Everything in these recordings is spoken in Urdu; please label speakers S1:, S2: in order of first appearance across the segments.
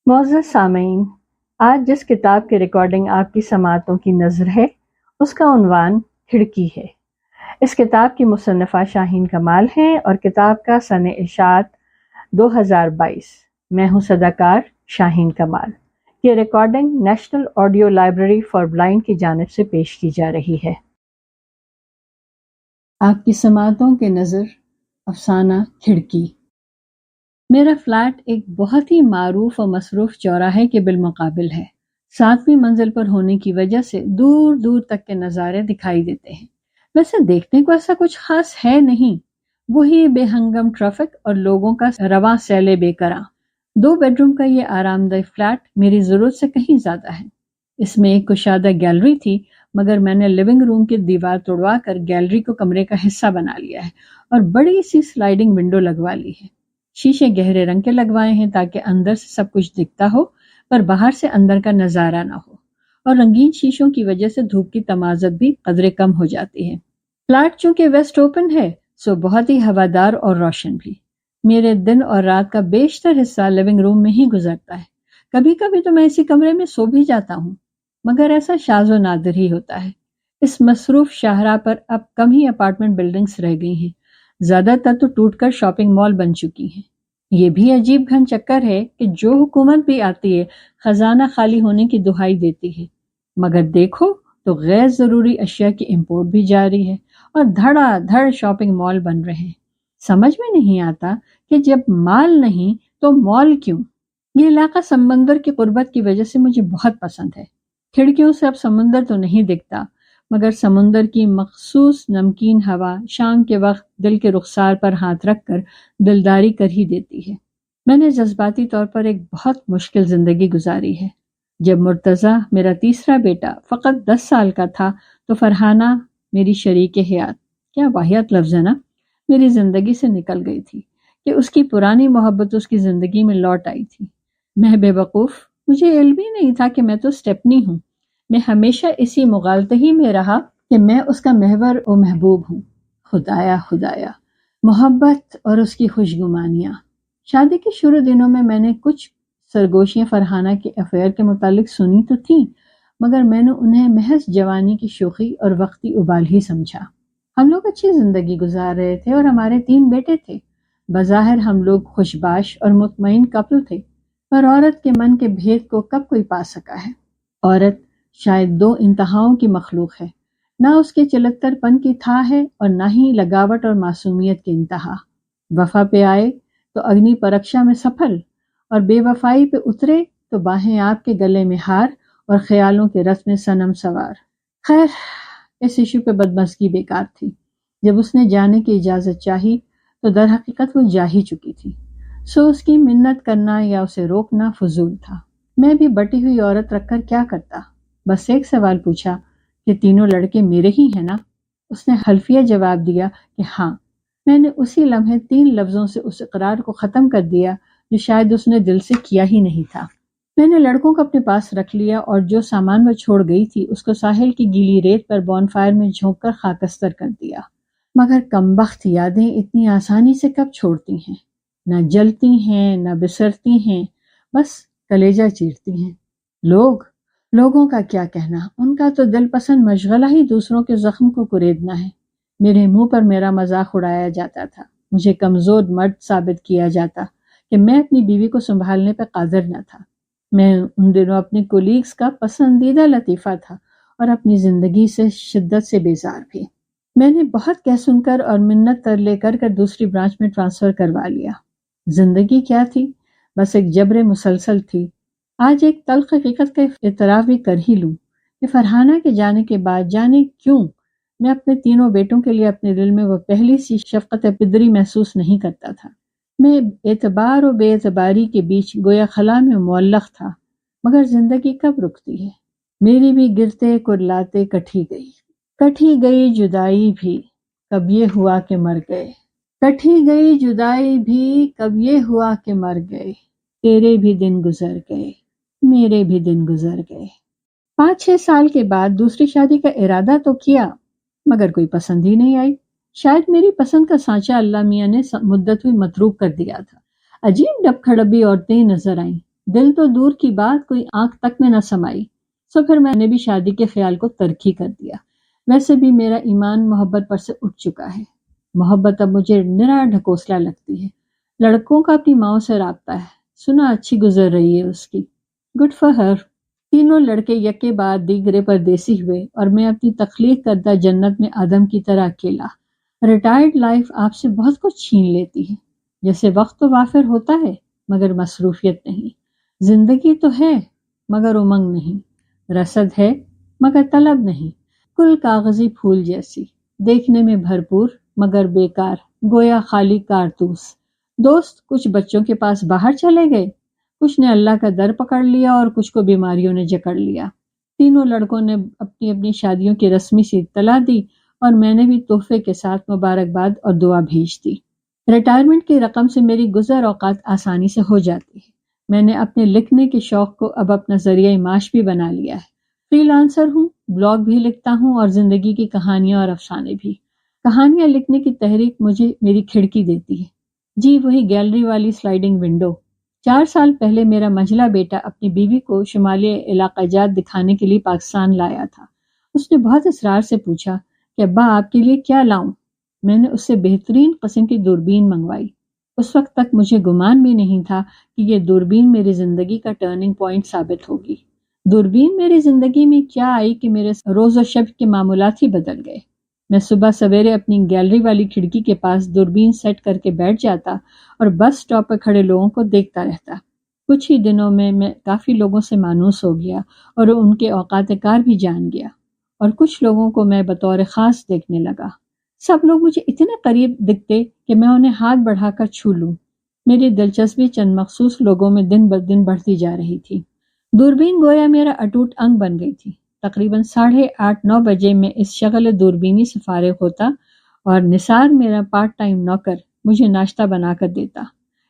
S1: معزز سامعین، آج جس کتاب کی ریکارڈنگ آپ کی سماعتوں کی نظر ہے اس کا عنوان کھڑکی ہے۔ اس کتاب کی مصنفہ شاہین کمال ہیں اور کتاب کا سنِ اشاعت 2022۔ میں ہوں صداکار شاہین کمال۔ یہ recording national audio library for blind کی جانب سے پیش کی جا رہی ہے۔ آپ کی سماعتوں کے نظر افسانہ کھڑکی۔ میرا فلیٹ ایک بہت ہی معروف و مصروف چوراہے کے بالمقابل ہے۔ 7ویں منزل پر ہونے کی وجہ سے دور دور تک کے نظارے دکھائی دیتے ہیں۔ ویسے دیکھنے کو ایسا کچھ خاص ہے نہیں، وہی بے ہنگم ٹریفک اور لوگوں کا رواں سیل بے قرار۔ 2 بیڈروم کا یہ آرام دہ فلیٹ میری ضرورت سے کہیں زیادہ ہے۔ اس میں ایک کشادہ گیلری تھی، مگر میں نے لیونگ روم کی دیوار توڑوا کر گیلری کو کمرے کا حصہ بنا لیا ہے اور بڑی سی سلائیڈنگ ونڈو لگوا لی ہے۔ شیشے گہرے رنگ کے لگوائے ہیں تاکہ اندر سے سب کچھ دکھتا ہو پر باہر سے اندر کا نظارہ نہ ہو، اور رنگین شیشوں کی وجہ سے دھوپ کی تمازت بھی قدرے کم ہو جاتی ہے۔ فلیٹ چونکہ ویسٹ اوپن ہے سو بہت ہی ہوادار اور روشن بھی۔ میرے دن اور رات کا بیشتر حصہ لیونگ روم میں ہی گزرتا ہے۔ کبھی کبھی تو میں اسی کمرے میں سو بھی جاتا ہوں، مگر ایسا شاذ و نادر ہی ہوتا ہے۔ اس مصروف شاہراہ پر اب کم ہی اپارٹمنٹ بلڈنگز رہ گئی ہیں، زیادہ تر تو ٹوٹ کر شاپنگ مال بن چکی ہیں۔ یہ بھی عجیب گھن چکر ہے کہ جو حکومت بھی آتی ہے خزانہ خالی ہونے کی دہائی دیتی ہے، مگر دیکھو تو غیر ضروری اشیاء کی امپورٹ بھی جاری ہے اور دھڑا دھڑ شاپنگ مال بن رہے ہیں۔ سمجھ میں نہیں آتا کہ جب مال نہیں تو مال کیوں؟ یہ علاقہ سمندر کی قربت کی وجہ سے مجھے بہت پسند ہے۔ کھڑکیوں سے اب سمندر تو نہیں دکھتا، مگر سمندر کی مخصوص نمکین ہوا شام کے وقت دل کے رخسار پر ہاتھ رکھ کر دلداری کر ہی دیتی ہے۔ میں نے جذباتی طور پر ایک بہت مشکل زندگی گزاری ہے۔ جب مرتضی میرا تیسرا بیٹا فقط 10 سال کا تھا تو فرحانہ میری شریک حیات، کیا واحد لفظ ہے نا، میری زندگی سے نکل گئی تھی کہ اس کی پرانی محبت اس کی زندگی میں لوٹ آئی تھی۔ میں بے وقوف، مجھے علم ہی نہیں تھا کہ میں تو اسٹیپنی ہوں۔ میں ہمیشہ اسی مغالطہی میں رہا کہ میں اس کا محور و محبوب ہوں۔ خدایا خدایا، محبت اور اس کی خوشگمانیاں۔ شادی کے شروع دنوں میں نے کچھ سرگوشیاں فرحانہ کے افیئر کے متعلق سنی تو تھیں، مگر میں نے انہیں محض جوانی کی شوخی اور وقتی ابال ہی سمجھا۔ ہم لوگ اچھی زندگی گزار رہے تھے اور ہمارے 3 بیٹے تھے۔ بظاہر ہم لوگ خوشباش اور مطمئن کپل تھے، پر عورت کے من کے بھید کو کب کوئی پا سکا ہے؟ عورت شاید 2 انتہاؤں کی مخلوق ہے، نہ اس کے چلتر پن کی تھا ہے اور نہ ہی لگاوٹ اور معصومیت کی انتہا۔ وفا پہ آئے تو اگنی پرکشا میں سفل، اور بے وفائی پہ اترے تو باہیں آپ کے گلے میں ہار اور خیالوں کے رس میں صنم سوار۔ خیر، اس ایشو پہ بدمزگی بیکار تھی۔ جب اس نے جانے کی اجازت چاہی تو در حقیقت وہ جا ہی چکی تھی، سو اس کی منت کرنا یا اسے روکنا فضول تھا۔ میں بھی بٹی ہوئی عورت رکھ کر کیا کرتا؟ بس ایک سوال پوچھا کہ 3 لڑکے میرے ہی ہیں نا؟ اس نے حلفیہ جواب دیا کہ ہاں۔ میں نے اسی لمحے 3 لفظوں سے اس اقرار کو ختم کر دیا جو شاید اس نے دل سے کیا ہی نہیں تھا۔ میں نے لڑکوں کو اپنے پاس رکھ لیا اور جو سامان وہ چھوڑ گئی تھی اس کو ساحل کی گیلی ریت پر بون فائر میں جھونک کر خاکستر کر دیا۔ مگر کمبخت یادیں اتنی آسانی سے کب چھوڑتی ہیں؟ نہ جلتی ہیں نہ بسرتی ہیں، بس کلیجہ چیرتی ہیں۔ لوگوں کا کیا کہنا، ان کا تو دل پسند مشغلہ ہی دوسروں کے زخم کو کریدنا ہے۔ میرے منہ پر میرا مذاق اڑایا جاتا تھا، مجھے کمزور مرد ثابت کیا جاتا کہ میں اپنی بیوی کو سنبھالنے پر قادر نہ تھا۔ میں ان دنوں اپنے کولیگز کا پسندیدہ لطیفہ تھا اور اپنی زندگی سے شدت سے بیزار بھی۔ میں نے بہت کہہ سن کر اور منت ترلے کر دوسری برانچ میں ٹرانسفر کروا لیا۔ زندگی کیا تھی؟ بس ایک جبر مسلسل تھی۔ آج ایک تلخ حقیقت کا اعتراف بھی کر ہی لوں کہ فرحانہ کے جانے کے بعد جانے کیوں میں اپنے 3 بیٹوں کے لیے اپنے دل میں وہ پہلی سی شفقت پدری محسوس نہیں کرتا تھا۔ میں اعتبار و بے اعتباری کے بیچ گویا خلا میں معلق تھا، مگر زندگی کب رکتی ہے؟ میری بھی گرتے کرلاتے کٹھی گئی جدائی بھی، کب یہ ہوا کہ مر گئے۔ کٹھی گئی جدائی بھی، کب یہ ہوا کہ مر گئے۔ تیرے بھی دن گزر گئے، میرے بھی دن گزر گئے۔ 5-6 سال کے بعد دوسری شادی کا ارادہ تو کیا، مگر کوئی پسند ہی نہیں آئی۔ شاید میری پسند کا سانچہ اللہ میاں نے مدت ہوئی متروک کر دیا تھا۔ عجیب ڈب کھڑبی عورتیں نظر آئیں، دل تو دور کی بات کوئی آنکھ تک میں نہ سمائی۔ سو پھر میں نے بھی شادی کے خیال کو ترک ہی کر دیا۔ ویسے بھی میرا ایمان محبت پر سے اٹھ چکا ہے۔ محبت اب مجھے نرا ڈھکوسلا لگتی ہے۔ لڑکوں کا اپنی ماؤں سے رابطہ ہے، سنا اچھی گزر رہی ہے اس کی، گڈ فار ہر۔ تینوں لڑکے یکے بعد دیگرے پردیسی ہوئے اور میں اپنی تخلیق کردہ جنت میں آدم کی طرح اکیلا۔ ریٹائرڈ لائف آپ سے بہت کچھ چھین لیتی ہے، جیسے وقت تو وافر ہوتا ہے مگر مصروفیت نہیں، زندگی تو ہے مگر امنگ نہیں، رسد ہے مگر طلب نہیں، کل کاغذی پھول جیسی، دیکھنے میں بھرپور مگر بیکار، گویا خالی کارتوس۔ دوست کچھ بچوں کے پاس باہر چلے گئے، کچھ نے اللہ کا در پکڑ لیا اور کچھ کو بیماریوں نے جکڑ لیا۔ تینوں لڑکوں نے اپنی اپنی شادیوں کی رسمی سی اطلاع دی اور میں نے بھی تحفے کے ساتھ مبارکباد اور دعا بھیج دی۔ ریٹائرمنٹ کی رقم سے میری گزر اوقات آسانی سے ہو جاتی ہے۔ میں نے اپنے لکھنے کے شوق کو اب اپنا ذریعہ معاش بھی بنا لیا ہے۔ فری لانسر ہوں، بلاگ بھی لکھتا ہوں اور زندگی کی کہانیاں اور افسانے بھی۔ کہانیاں لکھنے کی تحریک مجھے میری کھڑکی دیتی ہے، جی وہی گیلری والی سلائیڈنگ ونڈو۔ 4 سال پہلے میرا منجلا بیٹا اپنی بیوی کو شمالی علاقہ جات دکھانے کے لیے پاکستان لایا تھا۔ اس نے بہت اصرار سے پوچھا کہ ابا آپ کے لیے کیا لاؤں؟ میں نے اس سے بہترین قسم کی دوربین منگوائی۔ اس وقت تک مجھے گمان بھی نہیں تھا کہ یہ دوربین میری زندگی کا ٹرننگ پوائنٹ ثابت ہوگی۔ دوربین میری زندگی میں کیا آئی کہ میرے روز و شب کے معمولات ہی بدل گئے۔ میں صبح سویرے اپنی گیلری والی کھڑکی کے پاس دوربین سیٹ کر کے بیٹھ جاتا اور بس سٹاپ پر کھڑے لوگوں کو دیکھتا رہتا۔ کچھ ہی دنوں میں کافی لوگوں سے مانوس ہو گیا اور ان کے اوقات کار بھی جان گیا، اور کچھ لوگوں کو میں بطور خاص دیکھنے لگا۔ سب لوگ مجھے اتنے قریب دکھتے کہ میں انہیں ہاتھ بڑھا کر چھو لوں۔ میری دلچسپی چند مخصوص لوگوں میں دن بدن بڑھتی جا رہی تھی۔ دوربین گویا میرا اٹوٹ انگ بن گئی تھی۔ تقریباً 8:30-9 بجے میں اس شغل دوربینی سے فارغ ہوتا اور نثار میرا پارٹ ٹائم نوکر مجھے ناشتہ بنا کر دیتا۔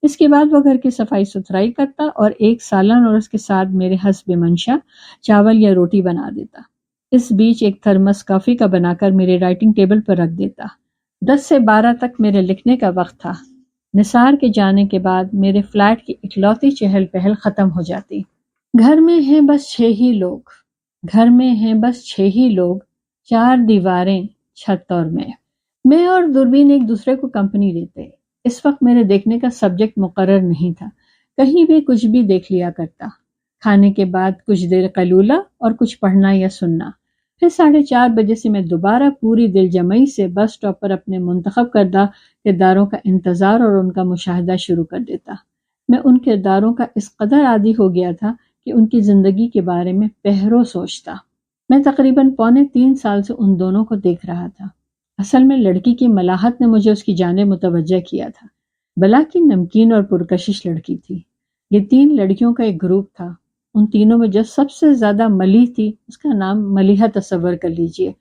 S1: اس کے بعد وہ گھر کی صفائی ستھرائی کرتا اور ایک سالن اور اس کے ساتھ میرے حسب منشا چاول یا روٹی بنا دیتا۔ اس بیچ ایک تھرمس کافی کا بنا کر میرے رائٹنگ ٹیبل پر رکھ دیتا۔ 10 سے 12 تک میرے لکھنے کا وقت تھا۔ نثار کے جانے کے بعد میرے فلیٹ کی اکلوتی چہل پہل ختم ہو جاتی۔ گھر میں ہیں بس 6 ہی لوگ، گھر میں ہیں بس 6 ہی لوگ، 4 دیواریں، چھت اور میں اور دوربین ایک دوسرے کو کمپنی دیتے۔ اس وقت میرے دیکھنے کا سبجیکٹ مقرر نہیں تھا، کہیں بھی کچھ بھی دیکھ لیا کرتا۔ کھانے کے بعد کچھ دیر قیلولہ اور کچھ پڑھنا یا سننا، پھر 4:30 بجے سے میں دوبارہ پوری دل جمعی سے بس سٹاپ پر اپنے منتخب کردہ کرداروں کا انتظار اور ان کا مشاہدہ شروع کر دیتا۔ میں ان کرداروں کا اس قدر عادی ہو گیا تھا کہ ان کی زندگی کے بارے میں پہرو سوچتا۔ میں تقریباً 3.25 سال سے ان دونوں کو دیکھ رہا تھا۔ اصل میں لڑکی کی ملاحت نے مجھے اس کی جانب متوجہ کیا تھا۔ بلا کی نمکین اور پرکشش لڑکی تھی۔ یہ 3 لڑکیوں کا ایک گروپ تھا۔ ان تینوں میں جو سب سے زیادہ ملیح تھی اس کا نام ملیحہ تصور کر لیجئے۔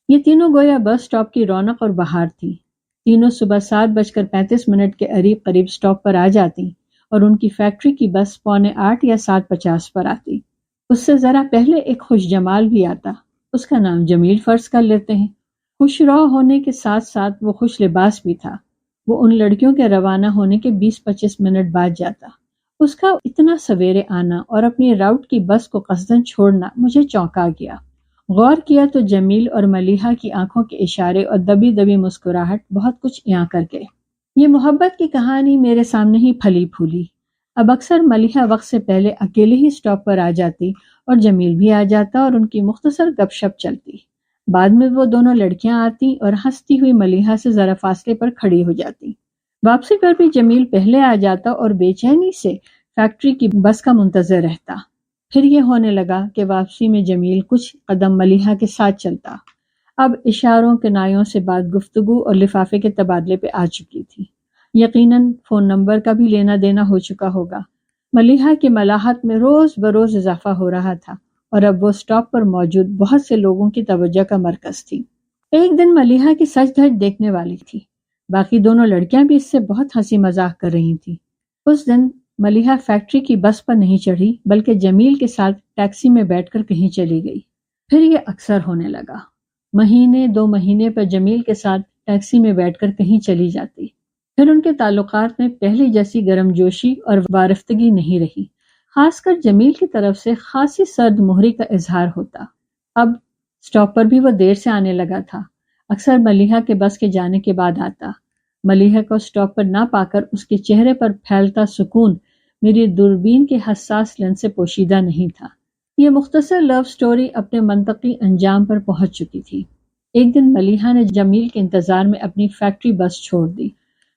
S1: یہ تینوں گویا بس سٹاپ کی رونق اور بہار تھی۔ تینوں صبح 7:35 کے قریب سٹاپ پر آ جاتی اور ان کی فیکٹری کی بس 7:45 یا 7:50 پر آتی۔ اس سے ذرا پہلے ایک خوش جمال بھی آتا، اس کا نام جمیل فرض کر لیتے ہیں۔ خوش رو ہونے کے ساتھ ساتھ وہ خوش لباس بھی تھا۔ وہ ان لڑکیوں کے روانہ ہونے کے 20-25 منٹ بعد جاتا۔ اس کا اتنا سویرے آنا اور اپنی راؤٹ کی بس کو قصداً چھوڑنا مجھے چونکا گیا۔ غور کیا تو جمیل اور ملیحہ کی آنکھوں کے اشارے اور دبی دبی مسکراہٹ بہت کچھ یہاں کر گئے۔ یہ محبت کی کہانی میرے سامنے ہی پھلی پھولی۔ اب اکثر ملیحہ وقت سے پہلے اکیلے ہی سٹاپ پر آ جاتی اور جمیل بھی آ جاتا اور ان کی مختصر گپ شپ چلتی۔ بعد میں وہ دونوں لڑکیاں آتی اور ہنستی ہوئی ملیحہ سے ذرا فاصلے پر کھڑی ہو جاتی۔ واپسی پر بھی جمیل پہلے آ جاتا اور بے چینی سے فیکٹری کی بس کا منتظر رہتا۔ پھر یہ ہونے لگا کہ واپسی میں جمیل کچھ قدم ملیحہ کے ساتھ چلتا۔ اب اشاروں کنایوں سے بات گفتگو اور لفافے کے تبادلے پہ آ چکی تھی۔ یقیناً فون نمبر کا بھی لینا دینا ہو چکا ہوگا۔ ملیحہ کی ملاحت میں روز بروز اضافہ ہو رہا تھا اور اب وہ سٹاپ پر موجود بہت سے لوگوں کی توجہ کا مرکز تھی۔ ایک دن ملیحہ کی سج دھج دیکھنے والی تھی۔ باقی دونوں لڑکیاں بھی اس سے بہت ہنسی مذاق کر رہی تھیں۔ اس دن ملیحہ فیکٹری کی بس پر نہیں چڑھی بلکہ جمیل کے ساتھ ٹیکسی میں بیٹھ کر کہیں چلی گئی۔ پھر یہ اکثر ہونے لگا۔ 1-2 مہینے پر جمیل کے ساتھ ٹیکسی میں بیٹھ کر کہیں چلی جاتی۔ پھر ان کے تعلقات میں پہلے جیسی گرم جوشی اور وارفتگی نہیں رہی۔ خاص کر جمیل کی طرف سے خاصی سرد مہری کا اظہار ہوتا۔ اب سٹاپ پر بھی وہ دیر سے آنے لگا تھا، اکثر ملیحہ کے بس کے جانے کے بعد آتا۔ ملیحہ کو سٹاپ پر نہ پا کر اس کے چہرے پر پھیلتا سکون میری دوربین کے حساس لینس سے پوشیدہ نہیں تھا۔ یہ مختصر لو سٹوری اپنے منطقی انجام پر پہنچ چکی تھی۔ ایک دن ملیحہ نے جمیل کے انتظار میں اپنی فیکٹری بس چھوڑ دی۔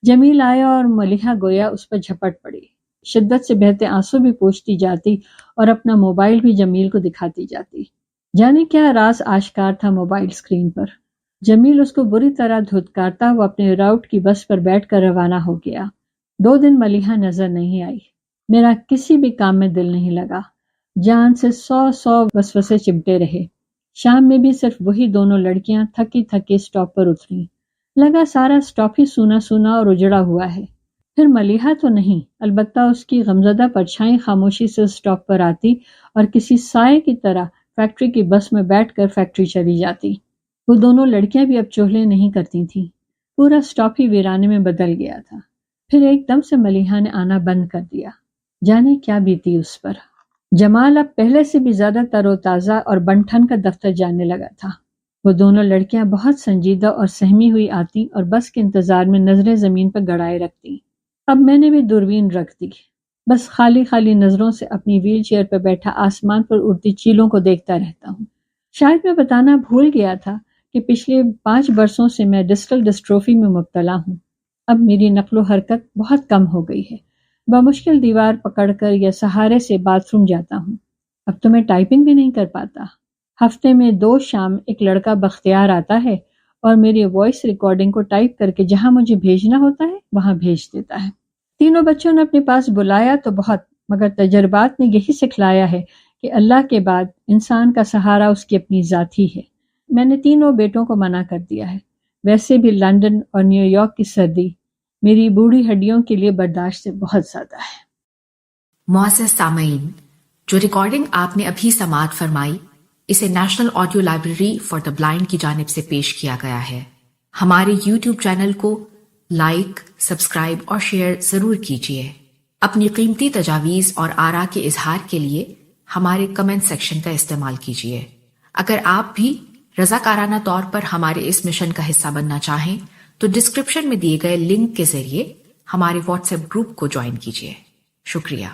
S1: جمیل آیا اور ملیحہ گویا اس پر جھپٹ پڑی، شدت سے بہتے آنسو بھی پوچھتی جاتی اور اپنا موبائل بھی جمیل کو دکھاتی جاتی۔ جانے کیا راز آشکار تھا موبائل اسکرین پر۔ جمیل اس کو بری طرح دھتکارتا وہ اپنے راؤٹ کی بس پر بیٹھ کر روانہ ہو گیا۔ 2 دن ملیحہ نظر نہیں آئی۔ میرا کسی بھی کام میں دل نہیں لگا، جان سے 100 وسوسے چمٹے رہے۔ شام میں بھی صرف وہی دونوں لڑکیاں تھکی تھکی سٹاپ پر اتریں۔ لگا سارا سٹاپ ہی سونا سونا اور اجڑا ہوا ہے۔ پھر ملیحہ تو نہیں، البتہ اس کی غمزدہ پرچھائی خاموشی سے سٹاپ پر آتی اور کسی سائے کی طرح فیکٹری کی بس میں بیٹھ کر فیکٹری چلی جاتی۔ وہ دونوں لڑکیاں بھی اب چولہے نہیں کرتی تھیں۔ پورا سٹاپ ہی ویرانے میں بدل گیا تھا۔ پھر ایک دم سے ملیحہ نے آنا بند کر دیا۔ جانے کیا بیتی اس پر۔ جمال اب پہلے سے بھی زیادہ تر و تازہ اور بن ٹھن کا دفتر جانے لگا تھا۔ وہ دونوں لڑکیاں بہت سنجیدہ اور سہمی ہوئی آتی اور بس کے انتظار میں نظریں زمین پر گڑائے رکھتی۔ اب میں نے بھی دوربین رکھ دی، بس خالی خالی نظروں سے اپنی ویل چیئر پر بیٹھا آسمان پر اڑتی چیلوں کو دیکھتا رہتا ہوں۔ شاید میں بتانا بھول گیا تھا کہ پچھلے 5 برسوں سے میں ڈسٹل ڈسٹروفی میں مبتلا ہوں۔ اب میری نقل و حرکت بہت کم ہو گئی ہے، بمشکل دیوار پکڑ کر یا سہارے سے باتھ روم جاتا ہوں۔ اب تو میں ٹائپنگ بھی نہیں کر پاتا۔ ہفتے میں 2 شام ایک لڑکا بختیار آتا ہے اور میری وائس ریکارڈنگ کو ٹائپ کر کے جہاں مجھے بھیجنا ہوتا ہے وہاں بھیج دیتا ہے۔ تینوں بچوں نے اپنے پاس بلایا تو بہت، مگر تجربات نے یہی سکھلایا ہے کہ اللہ کے بعد انسان کا سہارا اس کی اپنی ذات ہی ہے۔ میں نے تینوں بیٹوں کو منع کر دیا ہے۔ ویسے بھی لندن اور نیو یارک کی سردی میری بوڑھی ہڈیوں کے لیے برداشت سے بہت زیادہ ہے۔
S2: معزز سامعین، جو ریکارڈنگ آپ نے ابھی سماعت فرمائی، اسے national audio library for the blind کی جانب سے پیش کیا گیا ہے۔ ہمارے یوٹیوب چینل کو لائک، سبسکرائب اور شیئر ضرور کیجیے۔ اپنی قیمتی تجاویز اور آراء کے اظہار کے لیے ہمارے کمنٹ سیکشن کا استعمال کیجیے۔ اگر آپ بھی رضاکارانہ طور پر ہمارے اس مشن کا حصہ بننا چاہیں تو ڈسکرپشن میں دیے گئے لنک کے ذریعے ہمارے واٹس ایپ گروپ کو جوائن کیجیے۔ شکریہ۔